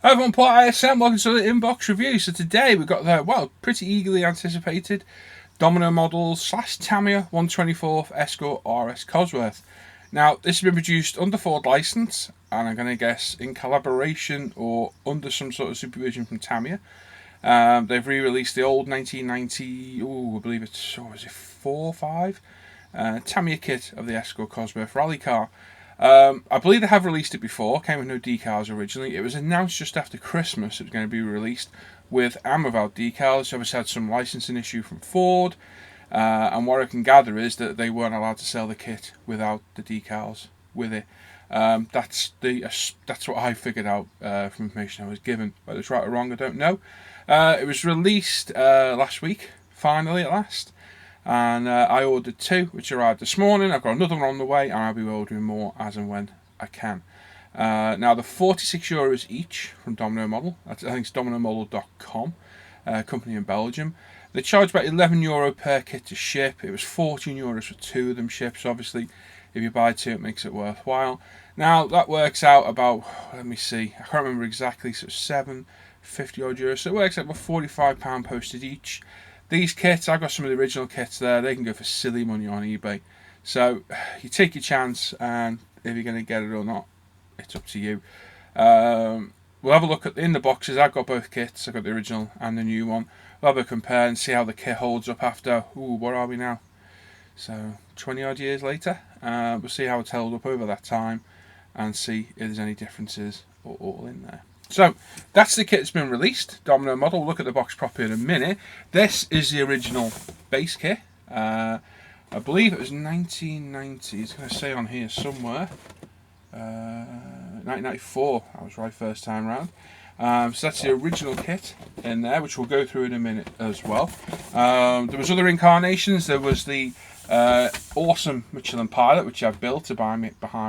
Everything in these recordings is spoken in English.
Over on Port ISM, welcome to the inbox review. So today we've got the, well, pretty eagerly anticipated Domino models / Tamiya 124th Escort RS Cosworth. Now, this has been produced under Ford license, and I'm going to guess in collaboration or under some sort of supervision from Tamiya. They've re-released the old 1990, I believe it's, was it 4 or 5? Tamiya kit of the Escort Cosworth rally car. I believe they have released it before, came with no decals originally. It was announced just after Christmas it was going to be released with and without decals. So it's had some licensing issue from Ford, and what I can gather is that they weren't allowed to sell the kit without the decals with it. That's what I figured out from information I was given. Whether it's right or wrong, I don't know. It was released last week, finally at last. And I ordered 2, which arrived this morning. I've got another one on the way, and I'll be ordering more as and when I can. Now, the €46 each from Domino Model. I think it's dominomodel.com, company in Belgium. They charge about €11 per kit to ship. It was €14 for 2 of them shipped. So obviously, if you buy 2, it makes it worthwhile. Now, that works out about, let me see, I can't remember exactly, so it's €7.50 odd. So it works out about £45 posted each. These kits, I've got some of the original kits there. They can go for silly money on eBay. So you take your chance, and if you're going to get it or not, it's up to you. We'll have a look in the boxes. I've got both kits. I've got the original and the new one. We'll have a compare and see how the kit holds up after, what are we now? So 20 odd years later. We'll see how it's held up over that time and see if there's any differences or all in there. So, that's the kit that's been released, Domino model. We'll look at the box properly in a minute. This is the original base kit. I believe it was 1990. It's going to say on here somewhere. 1994. I was right first time round. So that's the original kit in there, which we'll go through in a minute as well. There was other incarnations. There was the awesome Michelin Pilot, which I've built behind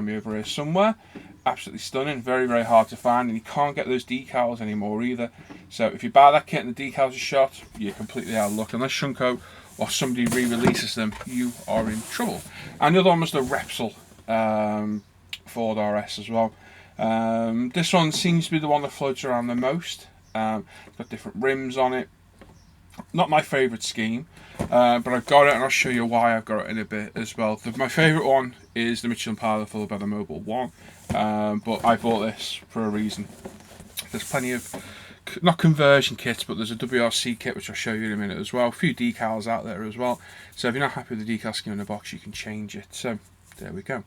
me over here somewhere. Absolutely stunning, very, very hard to find, and you can't get those decals anymore either. So if you buy that kit and the decals are shot, you're completely out of luck. Unless Shunko or somebody re-releases them, you are in trouble. And the other one was the Repsol Ford RS as well. This one seems to be the one that floats around the most. It's got different rims on it. Not my favourite scheme, but I've got it, and I'll show you why I've got it in a bit as well. My favourite one is the Michelin Pilot followed by the Mobile 1, but I bought this for a reason. There's plenty of, not conversion kits, but there's a WRC kit which I'll show you in a minute as well. A few decals out there as well, so if you're not happy with the decal scheme in the box, you can change it. So there we go.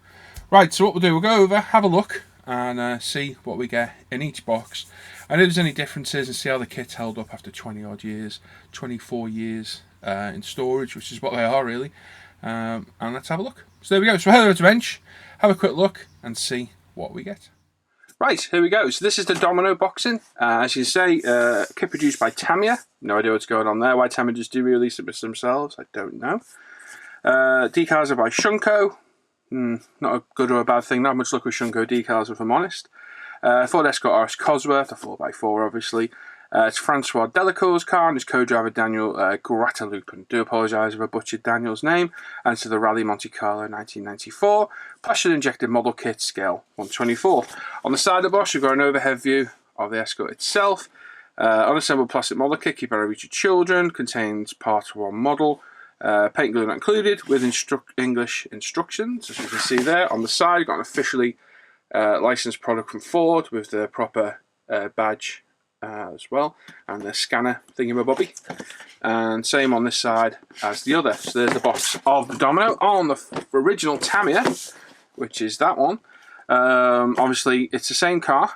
Right, so what we'll do, we'll go over, have a look, and see what we get in each box. And if there's any differences, and see how the kit's held up after 20 odd years, 24 years in storage, which is what they are really. And let's have a look. So there we go. So we'll head over to bench, have a quick look, and see what we get. Right, here we go. So this is the Domino boxing. As you say, kit produced by Tamiya. No idea what's going on there. Why Tamiya just do release it themselves, I don't know. Decals are by Shunko. Not a good or a bad thing. Not much luck with Shunko decals, if I'm honest. Ford Escort RS Cosworth, a 4x4 obviously. It's Francois Delacour's car and his co-driver Daniel Grataloup. And do apologise if I butchered Daniel's name. And to the Rally Monte Carlo 1994. Pressure injected model kit scale 1/24. On the side of the box, we've got an overhead view of the Escort itself. Unassembled plastic model kit, keep out of reach of children. Contains part 1 model. Paint glue not included, with English instructions, as you can see there. On the side, you've got an officially licensed product from Ford with the proper badge as well, and the scanner thingy-mabobby. And same on this side as the other. So there's the box of the Domino on the original Tamiya, which is that one. Obviously, it's the same car.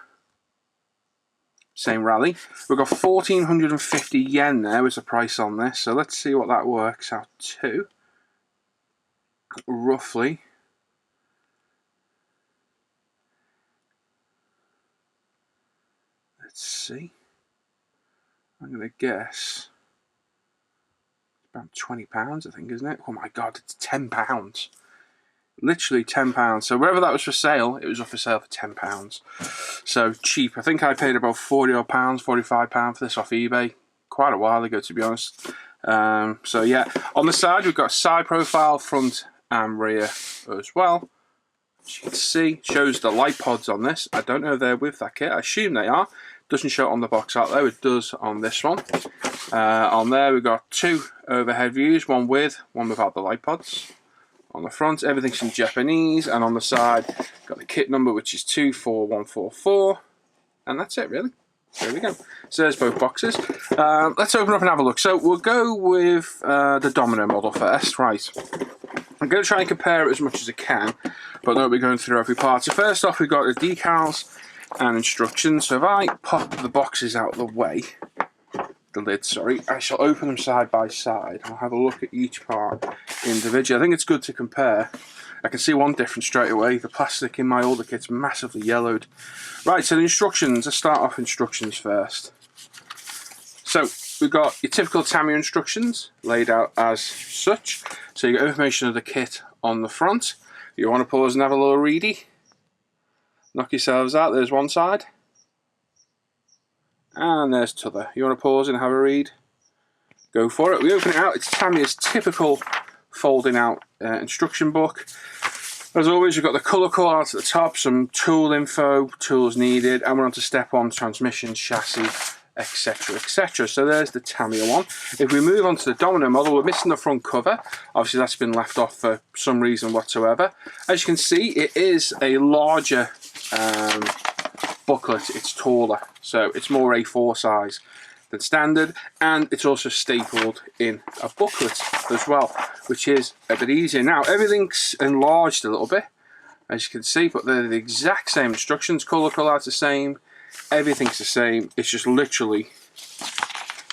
Same rally. We've got 1,450 yen there was the price on this. So let's see what that works out to. Roughly. Let's see. I'm going to guess. About £20, I think, isn't it? Oh my god, it's £10. Literally £10. So wherever that was for sale, it was up for sale for £10. So cheap. I think I paid about £40 odd, £45 for this off eBay quite a while ago, to be honest. So yeah, on the side we've got a side profile, front and rear as well. As you can see, shows the light pods on this. I don't know if they're with that kit. I assume they are. Doesn't show it on the box art though, it does on this one. On there we've got 2 overhead views, one with, one without the light pods. On the front, everything's in Japanese, and on the side, got the kit number, which is 24144, and that's it really. There we go. So there's both boxes. Let's open up and have a look. So we'll go with the Domino model first. Right. I'm going to try and compare it as much as I can, but not be going through every part. So first off, we've got the decals and instructions. So if I pop the boxes out of the way, the lid, sorry, I shall open them side by side. I'll have a look at each part individually. I think it's good to compare. I can see one difference straight away. The plastic in my older kit's massively yellowed. Right, so the instructions. Let's start off instructions first. So we've got your typical Tamiya instructions laid out as such. So you got information of the kit on the front. You want to pause and have a little ready. Knock yourselves out. There's one side. And there's t'other. You want to pause and have a read? Go for it. We open it out. It's Tamiya's typical folding out instruction book. As always, we've got the colour call out at the top, some tool info, tools needed, and we're on to step 1, transmission, chassis, etc, etc. So there's the Tamiya one. If we move on to the Domino model, we're missing the front cover. Obviously that's been left off for some reason whatsoever. As you can see, it is a larger booklet. It's taller, so it's more A4 size than standard, and it's also stapled in a booklet as well, which is a bit easier. Now everything's enlarged a little bit, as you can see, but they're the exact same instructions. Colour out's the same, everything's the same. It's just literally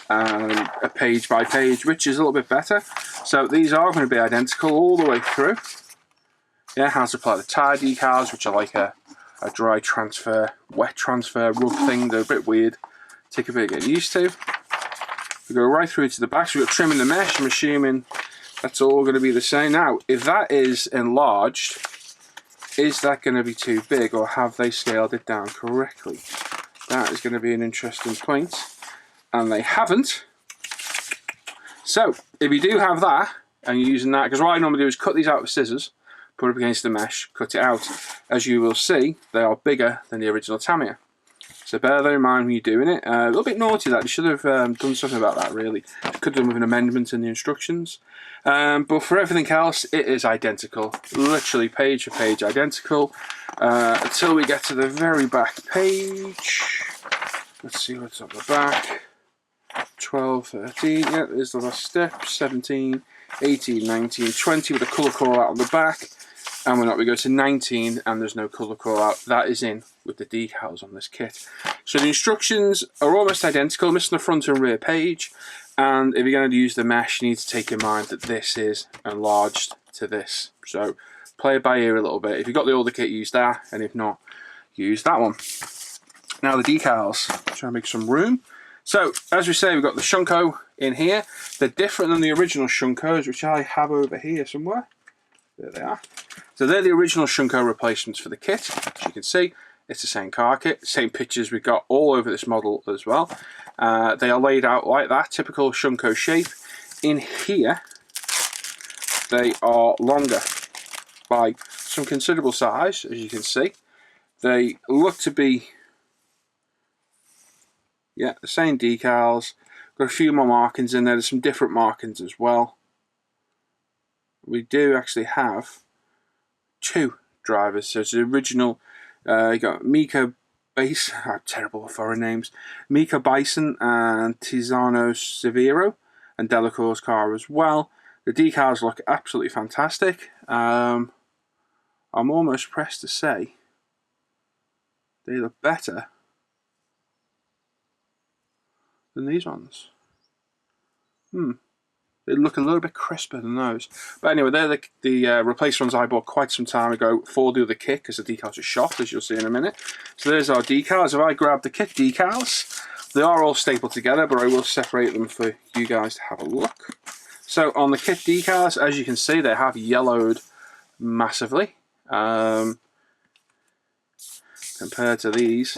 a page by page, which is a little bit better. So these are going to be identical all the way through. Yeah, how to apply the tire decals, which are like a dry transfer, wet transfer rub thing. They're a bit weird. Take a bit to get used to. We go right through to the back. So we've got trimming the mesh. I'm assuming that's all going to be the same. Now, if that is enlarged, is that going to be too big, or have they scaled it down correctly? That is going to be an interesting point, and they haven't. So, if you do have that, and you're using that, because what I normally do is cut these out with scissors, put it up against the mesh, cut it out. As you will see, they are bigger than the original Tamiya. So bear that in mind when you're doing it. A little bit naughty that. You should have done something about that really. Could have done with an amendment in the instructions. But for everything else, it is identical. Literally page for page identical. Until we get to the very back page. Let's see what's on the back. 12, 13, yeah, there's the last step. 17, 18, 19, 20 with a colour call out on the back. And we go to 19 and there's no colour call out. That is in with the decals on this kit. So the instructions are almost identical, missing the front and rear page. And if you're going to use the mesh, you need to take in mind that this is enlarged to this. So play it by ear a little bit. If you've got the older kit, use that. And if not, use that one. Now the decals, try and make some room. So as we say, we've got the Shunko in here. They're different than the original Shunkos, which I have over here somewhere. There they are. So they're the original Shunko replacements for the kit. As you can see, it's the same car kit, same pictures we've got all over this model as well. They are laid out like that, typical Shunko shape. In here, they are longer by some considerable size, as you can see. They look to be, yeah, the same decals. Got a few more markings in there. There's some different markings as well. We do actually have 2 drivers. So it's the original, you got Mika Base, terrible with foreign names, Mika Bison and Tiziano Severo, and Delacour's car as well. The decals look absolutely fantastic. I'm almost pressed to say they look better than these ones. They look a little bit crisper than those. But anyway, they're the replaced ones I bought quite some time ago for the other kit, because the decals are shot, as you'll see in a minute. So there's our decals. If I grab the kit decals, they are all stapled together, but I will separate them for you guys to have a look. So on the kit decals, as you can see, they have yellowed massively. Compared to these,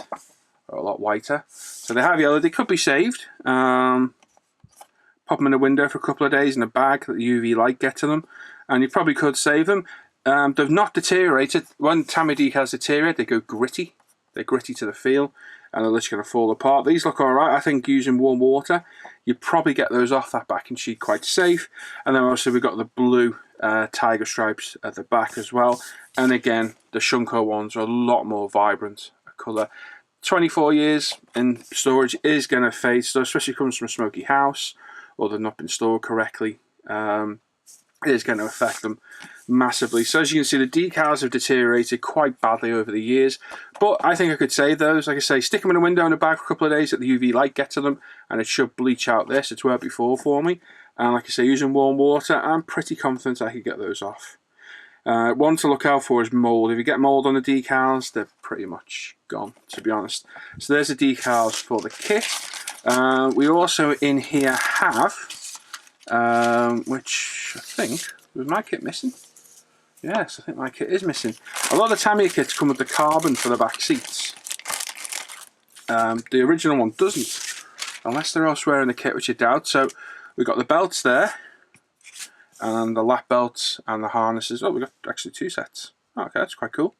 are a lot whiter. So they have yellowed. They could be saved. Pop them in a window for a couple of days in a bag that the UV light get to them, and you probably could save them. They've not deteriorated. When Tamiya decals deteriorate, they go gritty. They're gritty to the feel, and they're literally going to fall apart. These look alright. I think using warm water, you probably get those off that backing sheet quite safe. And then also we've got the blue tiger stripes at the back as well. And again, the Shunko ones are a lot more vibrant colour. 24 years in storage is going to fade, so especially if it comes from a smoky house or they've not been stored correctly. It is going to affect them massively. So as you can see, the decals have deteriorated quite badly over the years, but I think I could save those. Like I say, stick them in a window in a bag for a couple of days, let the UV light get to them, and it should bleach out this. It's worked before for me, and like I say, using warm water, I'm pretty confident I could get those off. One to look out for is mold. If you get mold on the decals, they're pretty much gone, to be honest. So there's the decals for the kit. We also in here have, which I think, was my kit missing? Yes, I think my kit is missing. A lot of the Tamiya kits come with the carbon for the back seats. The original one doesn't, unless they're elsewhere in the kit, which I doubt. So we've got the belts there, and the lap belts and the harnesses. Oh, we've got actually 2 sets. Oh, okay, that's quite cool.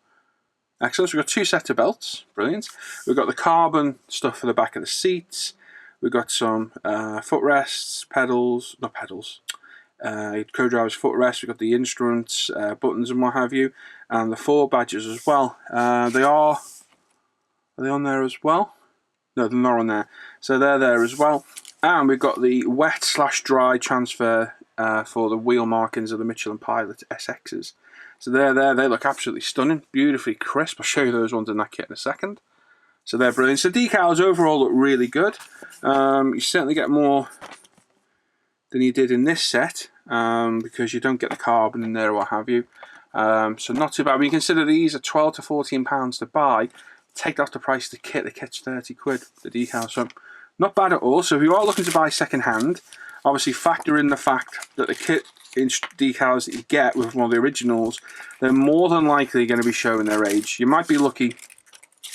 Excellent. So we've got 2 sets of belts. Brilliant. We've got the carbon stuff for the back of the seats. We've got some footrests, pedals, not pedals, co-driver's footrest. We've got the instruments, buttons and what have you, and the 4 badges as well. Are they on there as well? No, they're not on there. So they're there as well. And we've got the wet/dry transfer for the wheel markings of the Michelin Pilot SXs. So they're there. They look absolutely stunning, beautifully crisp. I'll show you those ones in that kit in a second. So they're brilliant. So decals overall look really good. You certainly get more than you did in this set because you don't get the carbon in there or what have you. So not too bad. When you consider these are £12 to £14 to buy, take off the price of the kit. The kit's 30 quid, the decals. So not bad at all. So if you are looking to buy second hand, obviously factor in the fact that the kit decals that you get with one of the originals, they're more than likely going to be showing their age. You might be lucky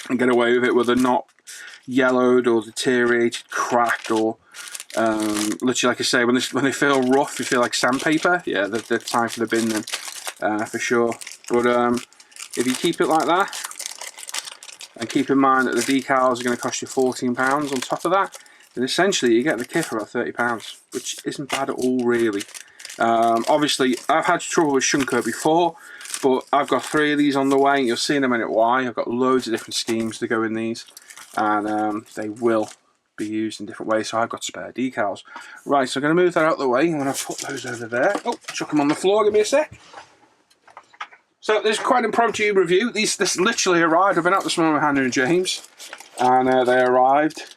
and get away with it where they're not yellowed or deteriorated, cracked, or literally, like I say, when they feel rough, you feel like sandpaper. Yeah, they're time for the bin then, for sure. But if you keep it like that, and keep in mind that the decals are going to cost you £14 on top of that, then essentially you get the kit for about £30, which isn't bad at all, really. Obviously, I've had trouble with Shunko before, but I've got 3 of these on the way. You'll see in a minute why. I've got loads of different schemes to go in these, and they will be used in different ways, so I've got spare decals. Right, so I'm going to move that out of the way. I'm going to put those over there. Oh, chuck them on the floor, give me a sec. So there's quite an impromptu review. This literally arrived. I've been out this morning with Hannah and James, and they arrived,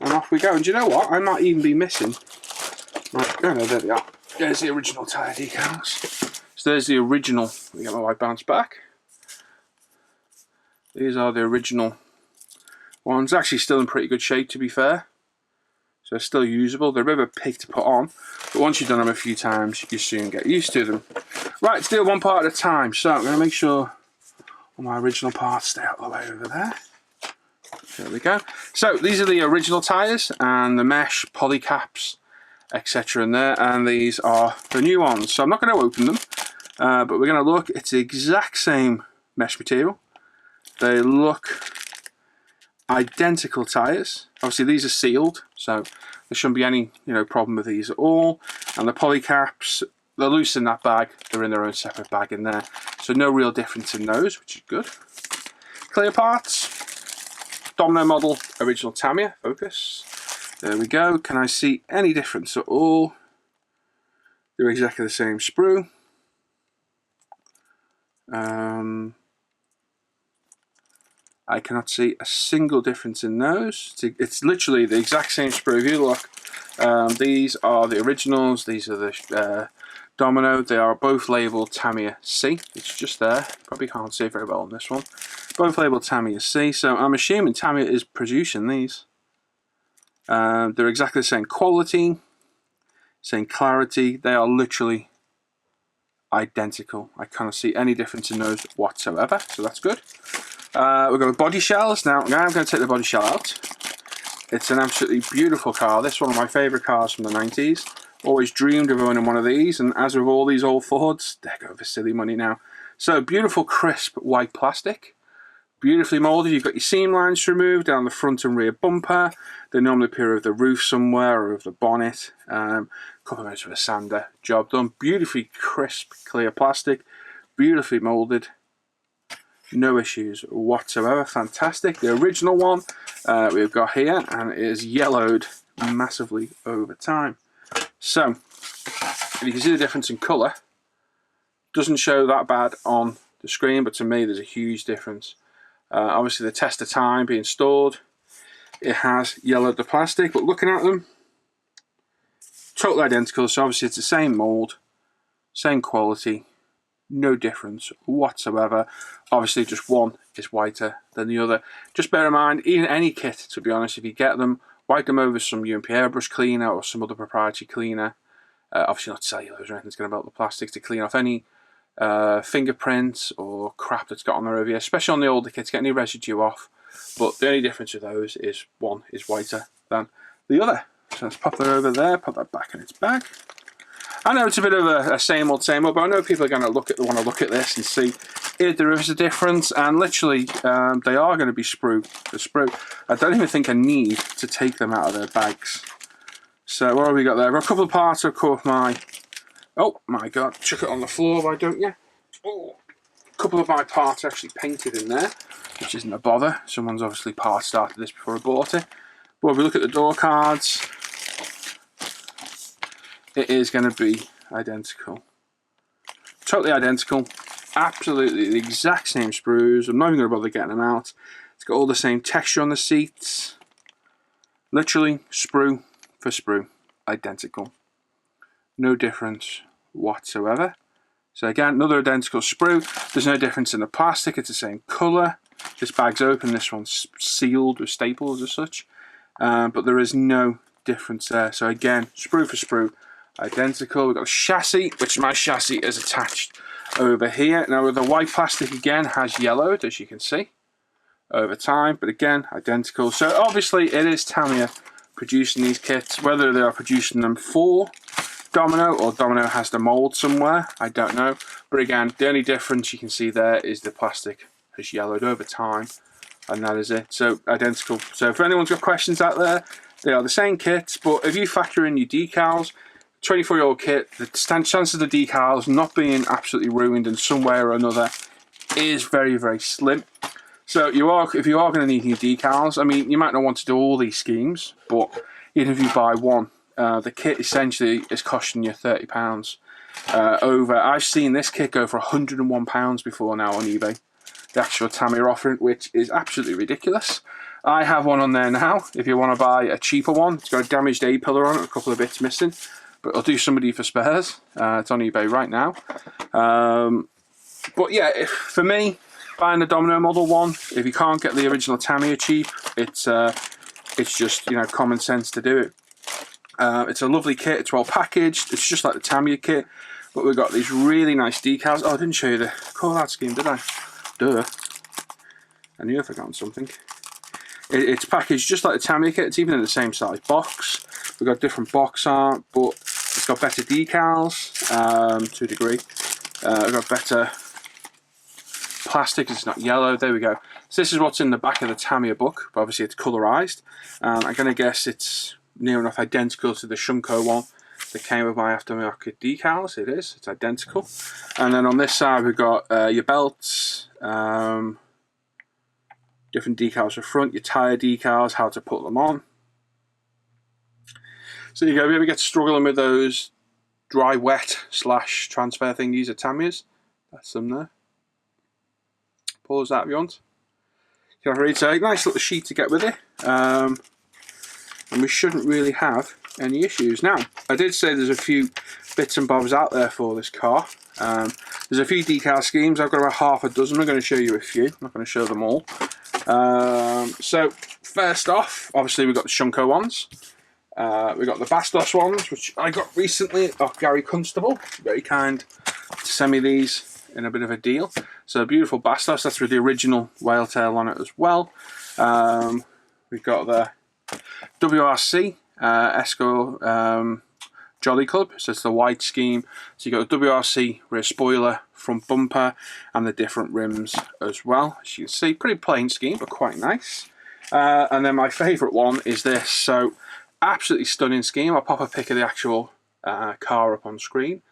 and off we go. And do you know what? I might even be missing. Right, oh no, there they are. There's the original tyre decals. So there's the original. Let me get my white bounce back. These are the original ones. Actually still in pretty good shape, to be fair. So they're still usable. They're a bit of a pig to put on, but once you've done them a few times, you soon get used to them. Right, let's do one part at a time. So I'm going to make sure all my original parts stay out of the way over there. There we go. So these are the original tyres and the mesh, poly caps, etc. in there, and these are the new ones. So I'm not going to open them, but we're going to look. It's the exact same mesh material. They look identical tyres. Obviously these are sealed, so there shouldn't be any problem with these at all. And the poly caps, they're loose in that bag. They're in their own separate bag in there, so no real difference in those, which is good. Clear parts. Domino model, original Tamiya. Focus. There we go. Can I see any difference at all? They're exactly the same sprue. I cannot see a single difference in those. It's literally the exact same sprue. If you look, these are the originals. These are the Domino. They are both labelled Tamiya C. It's just there. Probably can't see it very well on this one. Both labelled Tamiya C. So I'm assuming Tamiya is producing these. They're exactly the same quality, same clarity. They are literally identical. I can't see any difference in those whatsoever, so that's good. We've got body shells. Now I'm going to take the body shell out. It's an absolutely beautiful car. This is one of my favourite cars from the 90s. Always dreamed of owning one of these, and as with all these old Fords, they're going for silly money now. So beautiful crisp white plastic. Beautifully moulded. You've got your seam lines to remove down the front and rear bumper. They normally appear over the roof somewhere or over the bonnet. A couple of minutes with a sander, job done. Beautifully crisp, clear plastic. Beautifully moulded. No issues whatsoever. Fantastic. The original one we've got here, and it is yellowed massively over time. So, if you can see the difference in colour, doesn't show that bad on the screen, but to me there's a huge difference. Obviously the test of time being stored, it has yellowed the plastic, but looking at them, totally identical. So obviously it's the same mould, same quality, no difference whatsoever. Obviously just one is whiter than the other. Just bear in mind, even any kit, to be honest, if you get them, wipe them over some UMP airbrush cleaner or some other proprietary cleaner. Obviously not cellulose or anything that's going to melt the plastic, to clean off any fingerprints or crap that's got on there over here, especially on the older kits, get any residue off. But the only difference with those is one is whiter than the other. So let's pop that over there, put that back in its bag. I know it's a bit of a same old, but I know people are going to want to look at this and see if there is a difference, and literally they are going to be sprue for sprue. I don't even think I need to take them out of their bags. So what have we got there? I've got a couple of parts, of course, oh my god, chuck it on the floor, why don't you? Oh, a couple of my parts are actually painted in there, which isn't a bother. Someone's obviously part started this before I bought it. But if we look at the door cards, it is going to be identical. Totally identical. Absolutely the exact same sprues. I'm not even going to bother getting them out. It's got all the same texture on the seats. Literally sprue for sprue. Identical. No difference whatsoever. So again, another identical sprue. There's no difference in the plastic. It's the same colour. This bag's open. This one's sealed with staples as such. But there is no difference there. So again, sprue for sprue. Identical. We've got a chassis, which my chassis is attached over here. Now with the white plastic again has yellowed, as you can see, over time, but again identical. So obviously it is Tamiya producing these kits. Whether they are producing them for Domino or Domino has the mould somewhere, I don't know. But again, the only difference you can see there is the plastic has yellowed over time, and that is it. So identical. So if anyone's got questions out there, they are the same kits, but if you factor in your decals, 24-year-old kit, the chance of the decals not being absolutely ruined in some way or another is very, very slim. So if you are going to need new decals, I mean, you might not want to do all these schemes, but even if you buy one, the kit essentially is costing you £30 over. I've seen this kit go for £101 before now on eBay. The actual Tamiya offering, which is absolutely ridiculous. I have one on there now. If you want to buy a cheaper one, it's got a damaged A-pillar on it, a couple of bits missing. But I'll do somebody for spares. It's on eBay right now. But yeah, for me, buying the Domino Model 1, if you can't get the original Tamiya cheap, it's just, you know, common sense to do it. It's a lovely kit, it's well packaged, it's just like the Tamiya kit, but we've got these really nice decals. Oh, I didn't show you the call-out scheme, did I? Duh. I knew I'd forgotten something. It's packaged just like the Tamiya kit, it's even in the same size box. We've got different box art, but it's got better decals to a degree. We've got better plastic, it's not yellow. There we go. So this is what's in the back of the Tamiya book, but obviously it's colourised. I'm going to guess it's near enough identical to the Shunko one that came with my aftermarket decals. It is, it's identical. And then on this side we've got your belts, different decals for front, your tyre decals, how to put them on. So you go, if you ever get struggling with those dry wet / transfer thingies at Tamiya's, that's them there. Pause that if you want. You can have a nice little sheet to get with it. And we shouldn't really have any issues. Now, I did say there's a few bits and bobs out there for this car. There's a few decal schemes. I've got about half a dozen. I'm going to show you a few. I'm not going to show them all. So first off, obviously we've got the Shunko ones. We've got the Bastos ones, which I got recently off Gary Constable. Very kind to send me these in a bit of a deal. So beautiful Bastos. That's with the original whale tail on it as well. We've got the WRC Escort Jolly Club. So it's the white scheme. So you got the WRC rear spoiler, front bumper, and the different rims as well. As you can see, pretty plain scheme, but quite nice. And then my favourite one is this. So absolutely stunning scheme. I'll pop a pic of the actual car up on screen.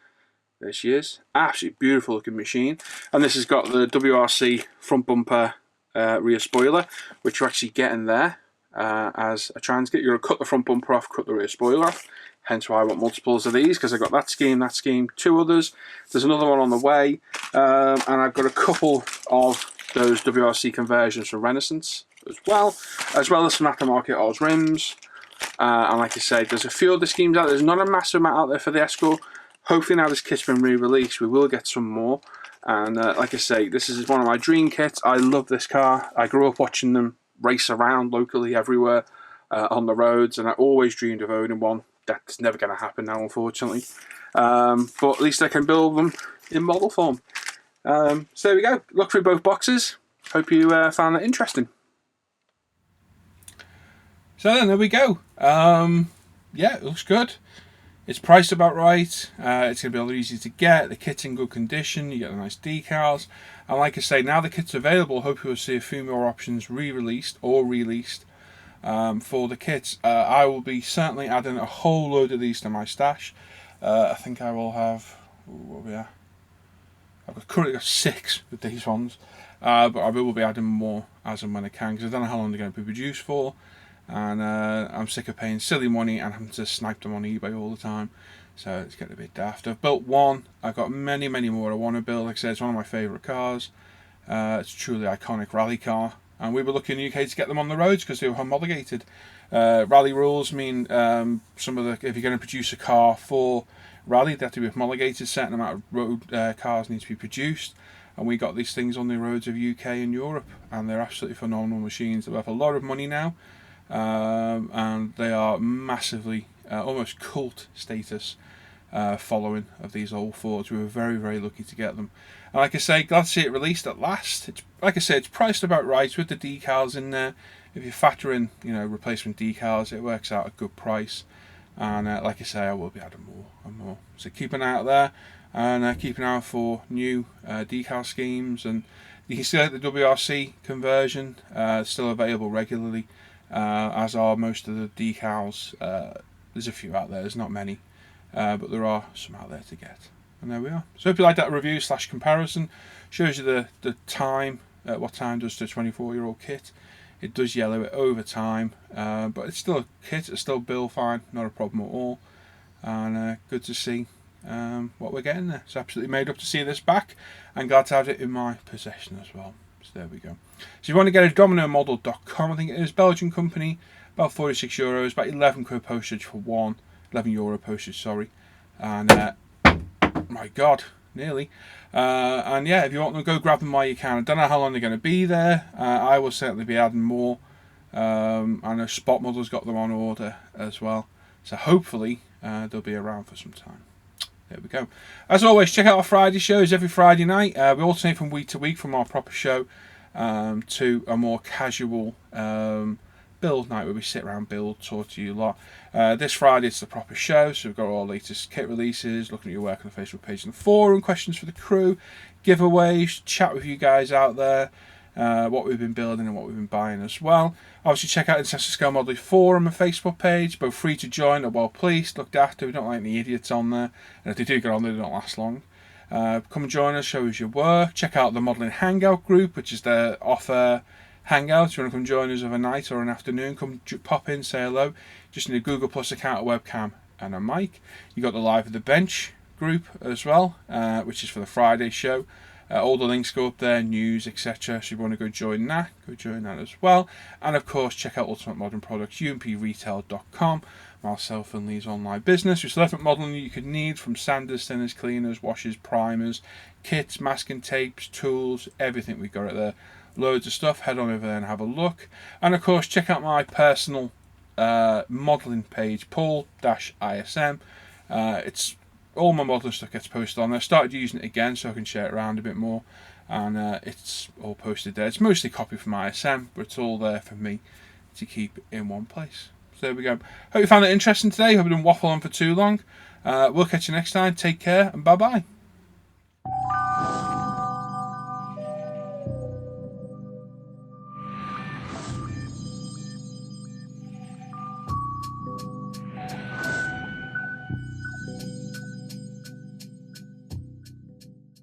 There she is. Absolutely beautiful looking machine. And this has got the WRC front bumper rear spoiler, which you're actually getting there as a transkit. You're going to cut the front bumper off, cut the rear spoiler off. Hence why I want multiples of these, because I've got that scheme, 2 others. There's another one on the way. And I've got a couple of those WRC conversions for Renaissance as well as some aftermarket Oz rims. And like I say, there's a few other schemes out there. There's not a massive amount out there for the Escort. Hopefully now this kit's been re-released, we will get some more. And like I say, this is one of my dream kits. I love this car. I grew up watching them race around locally everywhere on the roads, and I always dreamed of owning one. That's never going to happen now, unfortunately. But at least I can build them in model form. So there we go. Look through both boxes. Hope you found that interesting. So then, there we go. Yeah, it looks good. It's priced about right. It's going to be a lot easy to get. The kit's in good condition. You get the nice decals. And like I say, now the kit's available, hope you'll see a few more options re-released or released for the kits. I will be certainly adding a whole load of these to my stash. I think I will have... I've currently got 6 of these ones. But I will be adding more as and when I can, because I don't know how long they're going to be produced for. And I'm sick of paying silly money and having to snipe them on eBay all the time, so it's getting a bit daft. I've built one. I've got many more I want to build. Like I said, it's one of my favourite cars. It's a truly iconic rally car, and we were lucky in the UK to get them on the roads because they were homologated. Rally rules mean some of the, if you're going to produce a car for rally, they have to be homologated. A certain amount of road cars need to be produced, and we got these things on the roads of UK and Europe, and they're absolutely phenomenal machines. They're worth a lot of money now. And they are massively, almost cult status following of these old Fords. We were very lucky to get them. And like I say, glad to see it released at last. It's, like I say, it's priced about right with the decals in there. If you factor in, replacement decals, it works out a good price. And like I say, I will be adding more and more. So keep an eye out there, and keep an eye out for new decal schemes. And you can see that the WRC conversion still available regularly. As are most of the decals. There's a few out there, there's not many, but there are some out there to get. And there we are. So hope you like that review / comparison. Shows you the time, what time does to a 24-year-old kit. It does yellow it over time, but it's still a kit, it's still built fine, not a problem at all. And good to see what we're getting there. It's absolutely made up to see this back, and glad to have it in my possession as well. So there we go. So if you want to get a DominoModel.com, I think it is, Belgian company, about €46, about 11 quid postage for one, €11 postage, sorry. And my God, nearly. And yeah, if you want to go grab them while you can. I don't know how long they're going to be there. I will certainly be adding more. I know Spot Model's got them on order as well. So hopefully they'll be around for some time. There we go. As always, check out our Friday shows every Friday night. We alternate from week to week, from our proper show to a more casual build night where we sit around, build, talk to you a lot. This Friday it's the proper show, so we've got all our latest kit releases, looking at your work on the Facebook page and the forum, questions for the crew, giveaways, chat with you guys out there, what we've been building and what we've been buying as well. Obviously check out International Scale Modelling forum and Facebook page, both free to join or well pleased, looked after. We don't like any idiots on there, and if they do get on there, they don't last long. Come and join us, show us your work. Check out the Modelling Hangout group, which is the Off Air Hangouts. If you want to come join us overnight or an afternoon, come pop in, say hello. Just need a Google Plus account, a webcam and a mic. You got the Live at the Bench group as well, which is for the Friday show. All the links go up there, news, etc. So if you want to go join that as well. And of course, check out Ultimate Modern Products, umpretail.com. Myself and Lee's online business. There's different modelling you could need, from sanders, thinners, cleaners, washers, primers, kits, masking tapes, tools, everything we've got it there. Loads of stuff. Head on over there and have a look. And of course, check out my personal modelling page, Paul-ISM. It's all my modelling stuff gets posted on there. I started using it again so I can share it around a bit more, and it's all posted there. It's mostly copied from ISM, but it's all there for me to keep in one place. So there we go. Hope you found it interesting today. Hope I didn't waffle on for too long. We'll catch you next time. Take care and bye bye.